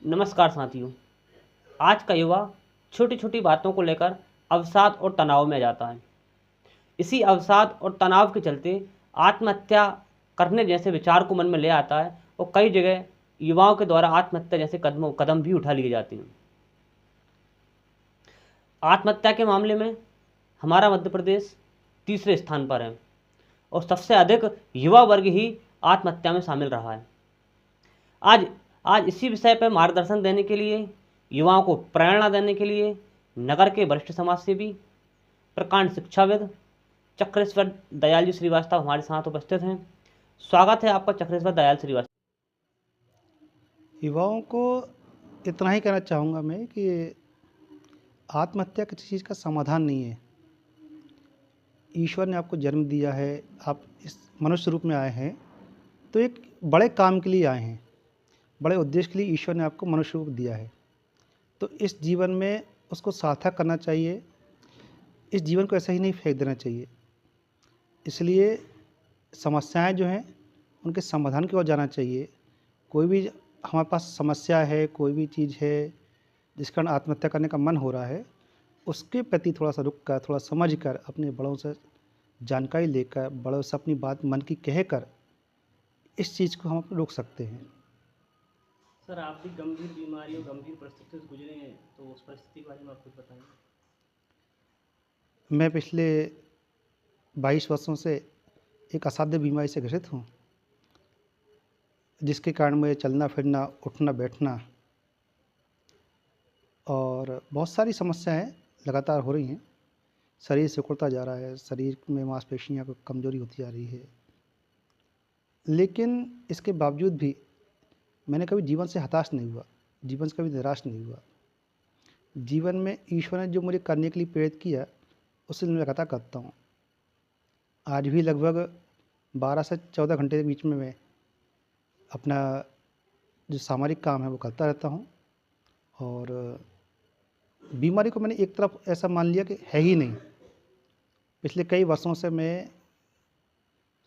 नमस्कार साथियों। आज का युवा छोटी छोटी बातों को लेकर अवसाद और तनाव में जाता है। इसी अवसाद और तनाव के चलते आत्महत्या करने जैसे विचार को मन में ले आता है और कई जगह युवाओं के द्वारा आत्महत्या जैसे कदम भी उठा लिए जाते हैं। आत्महत्या के मामले में हमारा मध्य प्रदेश तीसरे स्थान पर है और सबसे अधिक युवा वर्ग ही आत्महत्या में शामिल रहा है। आज इसी विषय पर मार्गदर्शन देने के लिए, युवाओं को प्रेरणा देने के लिए नगर के वरिष्ठ समाजसेवी, प्रकांड शिक्षाविद चक्रेश्वर दयाल जी श्रीवास्तव हमारे साथ उपस्थित हैं। स्वागत है आपका चक्रेश्वर दयाल श्रीवास्तव। युवाओं को इतना ही कहना चाहूँगा मैं कि आत्महत्या किसी चीज़ का समाधान नहीं है। ईश्वर ने आपको जन्म दिया है, आप इस मनुष्य रूप में आए हैं तो एक बड़े काम के लिए आए हैं, बड़े उद्देश्य के लिए ईश्वर ने आपको मनुष्य रूप दिया है। तो इस जीवन में उसको सार्थक करना चाहिए, इस जीवन को ऐसे ही नहीं फेंक देना चाहिए। इसलिए समस्याएं जो हैं उनके समाधान की ओर जाना चाहिए। कोई भी हमारे पास समस्या है, कोई भी चीज़ है जिस कारण आत्महत्या करने का मन हो रहा है, उसके प्रति थोड़ा सा रुक कर, थोड़ा समझ कर, अपने बड़ों से जानकारी लेकर, बड़ों से अपनी बात मन की कहकर इस चीज़ को हम रोक सकते हैं। सर, आप भी गंभीर बीमारियों, गंभीर परिस्थितियों से गुजरे हैं, तो उस परिस्थिति के बारे में आप कुछ बताएंगे? मैं पिछले 22 वर्षों से एक असाध्य बीमारी से ग्रसित हूँ, जिसके कारण मुझे चलना फिरना, उठना बैठना और बहुत सारी समस्याएं लगातार हो रही हैं। शरीर सिकुड़ता जा रहा है, शरीर में मांसपेशियां को कमज़ोरी होती जा रही है। लेकिन इसके बावजूद भी मैंने कभी जीवन से हताश नहीं हुआ, जीवन से कभी निराश नहीं हुआ। जीवन में ईश्वर ने जो मुझे करने के लिए प्रेरित किया, उससे मैं लगातार करता हूँ। आज भी लगभग 12 से 14 घंटे के बीच में मैं अपना जो सामरिक काम है वो करता रहता हूँ। और बीमारी को मैंने एक तरफ ऐसा मान लिया कि है ही नहीं। पिछले कई वर्षों से मैं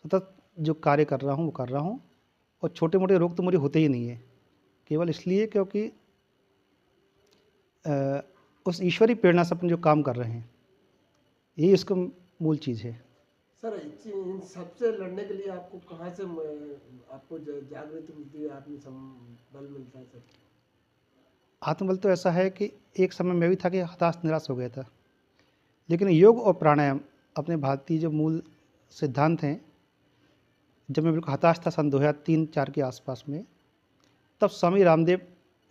सतत जो कार्य कर रहा हूँ वो कर रहा हूँ, और छोटे मोटे रोग तो मुझे होते ही नहीं है, केवल इसलिए क्योंकि उस ईश्वरीय प्रेरणा से अपन जो काम कर रहे हैं, यही उसका मूल चीज़ है। सर, इन सबसे लड़ने के लिए आपको कहाँ से आपको जागृति मिलती है, आत्मबल मिलता है सर? आत्मबल तो ऐसा है कि एक समय में भी था कि हताश निराश हो गया था, लेकिन योग और प्राणायाम अपने भारतीय जो मूल सिद्धांत हैं, जब मैं बिल्कुल हताश था सन 2003-4 के आसपास में, तब स्वामी रामदेव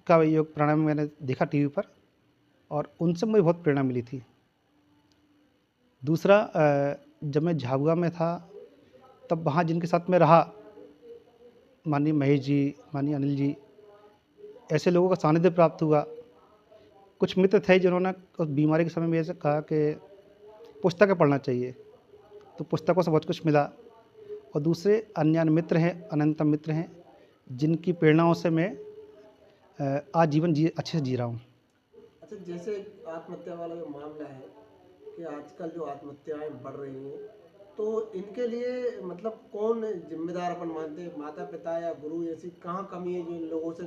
का योग प्राणायाम मैंने देखा टीवी पर, और उनसे मुझे बहुत प्रेरणा मिली थी। दूसरा, जब मैं झाबुआ में था तब वहाँ जिनके साथ मैं रहा, माननीय महेश जी, माननीय अनिल जी, ऐसे लोगों का सानिध्य प्राप्त हुआ। कुछ मित्र थे जिन्होंने उस बीमारी के समय में ऐसे कहा कि पुस्तकें पढ़ना चाहिए, तो पुस्तकों से बहुत कुछ मिला। और दूसरे अन्य मित्र हैं, अनंतम मित्र हैं, जिनकी प्रेरणाओं से मैं आज जीवन अच्छे से जी रहा हूँ। अच्छा, जैसे आत्महत्या वाला जो मामला है कि आजकल जो आत्महत्याएं बढ़ रही हैं, तो इनके लिए मतलब कौन जिम्मेदार अपन मानते हैं? माता पिता या गुरु? ऐसी कहाँ कमी है जो इन लोगों से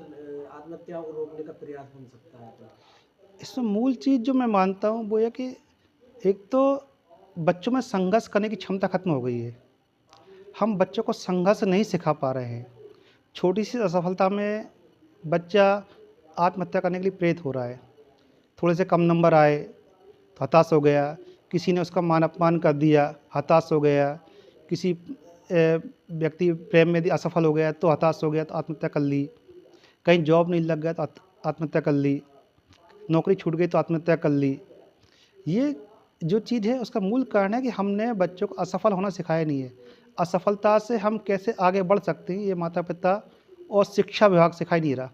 आत्महत्याओं को रोकने का प्रयास बन सकता है? इसमें मूल चीज़ जो मैं मानता हूँ वो है कि एक तो बच्चों में संघर्ष करने की क्षमता खत्म हो गई है। हम बच्चों को संघर्ष नहीं सिखा पा रहे हैं। छोटी सी असफलता में बच्चा आत्महत्या करने के लिए प्रेरित हो रहा है। थोड़े से कम नंबर आए तो हताश हो गया, किसी ने उसका मान अपमान कर दिया, हताश हो गया, किसी व्यक्ति प्रेम में यदि असफल हो गया तो हताश हो गया तो आत्महत्या कर ली, कहीं जॉब नहीं लग गया तो आत्महत्या कर ली, नौकरी छूट गई तो आत्महत्या कर ली। ये जो चीज़ है उसका मूल कारण है कि हमने बच्चों को असफल होना सिखाया नहीं है। असफलता से हम कैसे आगे बढ़ सकते हैं, ये माता पिता और शिक्षा विभाग सिखा ही नहीं रहा।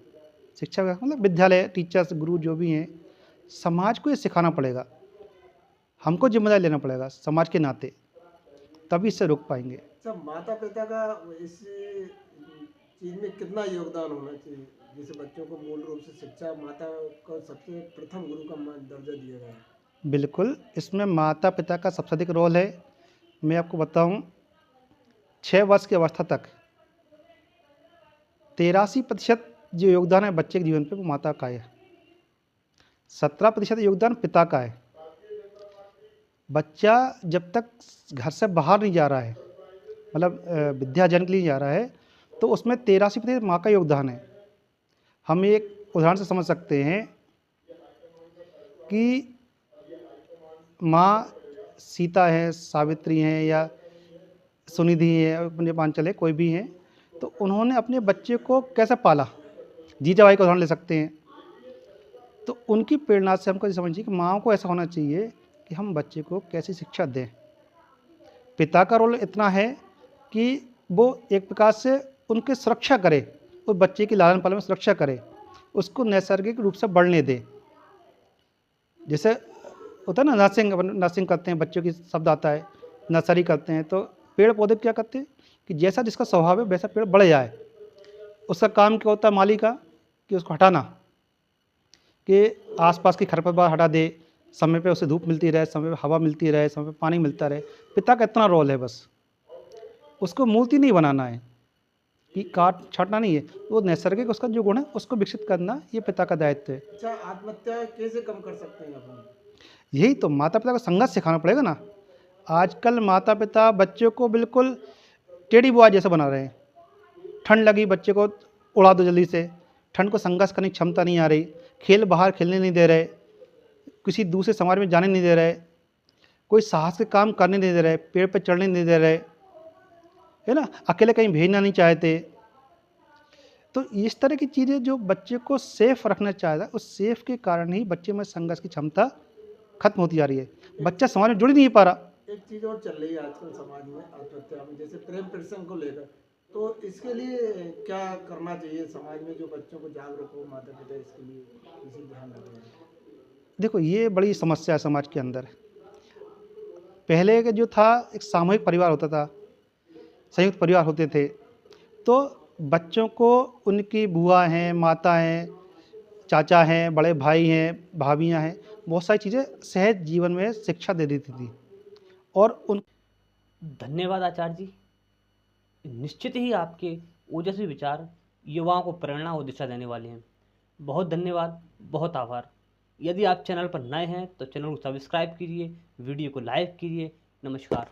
शिक्षा विभाग मतलब विद्यालय, टीचर्स, गुरु जो भी हैं, समाज को ये सिखाना पड़ेगा। हमको जिम्मेदारी लेना पड़ेगा समाज के नाते, तभी इससे रोक पाएंगे। सब माता पिता का इस चीज़ में कितना योगदान होना चाहिए? जैसे बच्चों को मूल रूप से शिक्षा माता को सबसे प्रथम गुरु का दर्जा दिया गया है। बिल्कुल, इसमें माता पिता का सबसे अधिक रोल है। मैं आपको बताऊं, 6 वर्ष की अवस्था तक 83% जो योगदान है बच्चे के जीवन पे वो माता का है, 17% योगदान पिता का है। बच्चा जब तक घर से बाहर नहीं जा रहा है, मतलब विद्यार्जन के लिए जा रहा है, तो उसमें 83% माँ का योगदान है। हम एक उदाहरण से समझ सकते हैं कि माँ सीता है, सावित्री हैं या सुनिधि है, अपने पांचल है, कोई भी हैं, तो उन्होंने अपने बच्चे को कैसे पाला। जीजाबाई का उदाहरण ले सकते हैं। तो उनकी प्रेरणा से हमको ये समझिए कि माँओं को ऐसा होना चाहिए कि हम बच्चे को कैसी शिक्षा दें। पिता का रोल इतना है कि वो एक प्रकार से उनकी सुरक्षा करे, उस बच्चे की लालन पालन में सुरक्षा करे, उसको नैसर्गिक रूप से बढ़ने दे। जैसे होता है ना, नर्सिंग करते हैं, बच्चों की शब्द आता है, नर्सरी करते हैं, तो पेड़ पौधे क्या करते हैं कि जैसा जिसका स्वभाव है वैसा पेड़ बढ़ जाए। उसका काम क्या होता है माली का, कि उसको हटाना, कि आसपास की खरपतवार हटा दे, समय पे उसे धूप मिलती रहे, समय पे हवा मिलती रहे, समय पे पानी मिलता रहे। पिता का इतना रोल है, बस उसको मूर्ति नहीं बनाना है, कि काट छाटना नहीं है, वो नैसर्गिक उसका जो गुण है उसको विकसित करना, ये पिता का दायित्व है। अच्छा, आत्महत्या कैसे कम कर सकते हैं अपन? यही तो माता पिता को संघर्ष सिखाना पड़ेगा ना। आजकल माता पिता बच्चों को बिल्कुल टेढ़ी बुआ जैसा बना रहे हैं। ठंड लगी, बच्चे को उड़ा दो जल्दी से, ठंड को संघर्ष करने की क्षमता नहीं आ रही, खेल बाहर खेलने नहीं दे रहे, किसी दूसरे समाज में जाने नहीं दे रहे, कोई साहस के काम करने नहीं दे रहे, पेड़ पर चढ़ने नहीं दे रहे, है ना, अकेले कहीं भेजना नहीं चाहते। तो इस तरह की चीज़ें जो बच्चे को सेफ रखना चाहता है, उस सेफ के कारण ही बच्चे में संघर्ष की क्षमता खत्म होती जा रही है। बच्चा समाज में जुड़ ही नहीं पा रहा। एक चीज़ और चल रही है आजकल समाज में आत्महत्या में, जैसे प्रेम प्रसंग को लेकर, तो इसके लिए क्या करना चाहिए समाज में, जो बच्चों को जागरूक हो, माता पिता इसके लिए किसी ध्यान रखें? देखो, ये बड़ी समस्या है समाज के अंदर। पहले के जो था, एक सामूहिक परिवार होता था, संयुक्त परिवार होते थे, तो बच्चों को उनकी बुआ हैं, माता हैं, चाचा हैं, बड़े भाई हैं, भाभियाँ हैं, बहुत सारी चीज़ें सहज जीवन में शिक्षा दे देती थी। और उन धन्यवाद आचार्य जी। निश्चित ही आपके ओजस्वी विचार युवाओं को प्रेरणा और दिशा देने वाले हैं। बहुत धन्यवाद, बहुत आभार। यदि आप चैनल पर नए हैं तो चैनल को सब्सक्राइब कीजिए, वीडियो को लाइक कीजिए। नमस्कार।